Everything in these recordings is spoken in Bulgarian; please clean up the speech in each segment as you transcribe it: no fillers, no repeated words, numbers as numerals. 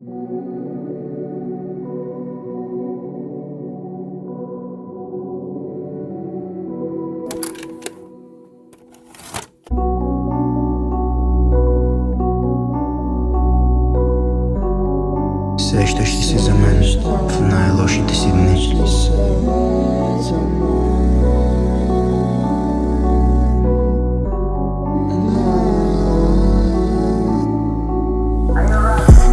Сещаш ли се за мен в най-лошите си дни?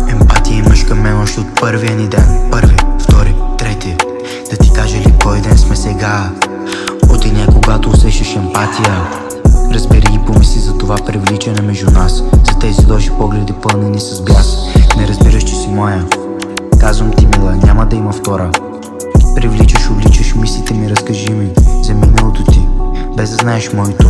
Емпатия имаш към мен още от първия ни ден. Първи, втори, трети. Да ти кажа ли кой ден сме сега? От деня, когато усещаш емпатия. Разбери и помисли за това привличане между нас, за тези лоши погледи пълнени с бяс. Не разбираш, че си моя. Казвам ти, мила, няма да има втора. Привличаш, увличаш мислите ми, разкажи ми за миналото ти, без да знаеш моето.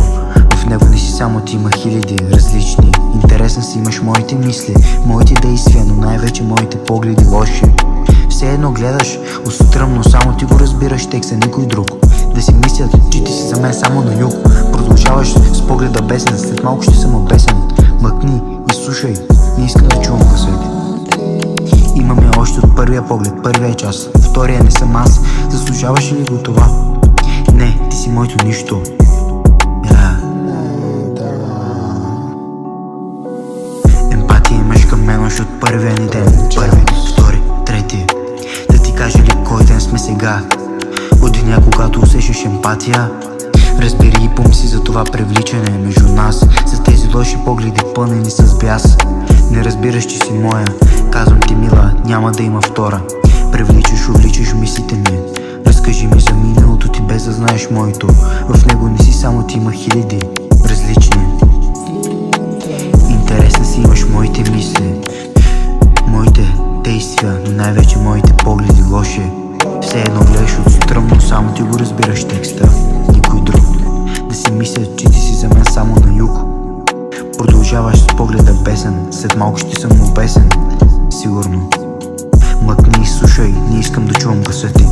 В него не си само ти, има хиляди различни. Интересен си, имаш моите мисли, моите действия, но най-вече моите погледи лоши. Все едно гледаш устръмно, само ти го разбираш текста, никой друг. Да си мислят, че ти си за мен само на юг. Продължаваш с погледа бесен, след малко ще съм обесен. Мъкни и слушай, не искам да чувам гласа ти. Имам я още от първия поглед, първия час. Втория не съм аз, заслужаваш ли го това? Не, ти си моето нищо. Емпатия имаш към мен още от първия ни ден. Първи, втори, трети. Да ти кажа ли кой ден сме сега? От деня, когато усещаш емпатия. Разбери и помисли за това привличане между нас, за тези лоши погледи пълнени с бяс. Не разбираш, че си моя. Казвам ти, мила, няма да има втора. Привличаш, увличаш мислите ми. Разкажи ми за миналото ти, без да знаеш моето. В него не си само ти, има хиляди различни. Интересна си, имаш моите мисли, моите действия, но най-вече моите погледи лоши. Все едно гледаш отстръмно, само ти го разбираш текста, никой друг. Да си мислят, че ти си за мен само на юг. Продължаваш с погледа бесен, след малко ще съм обесен, сигурно. Мъкни и слушай, не искам да чувам гласа ти.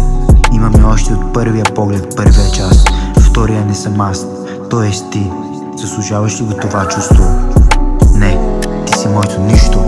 Имаме още от първия поглед, първия час. Втория не съм аз, т.е. ти. Заслужаваш ли го това чувство? Не, ти си моето нищо.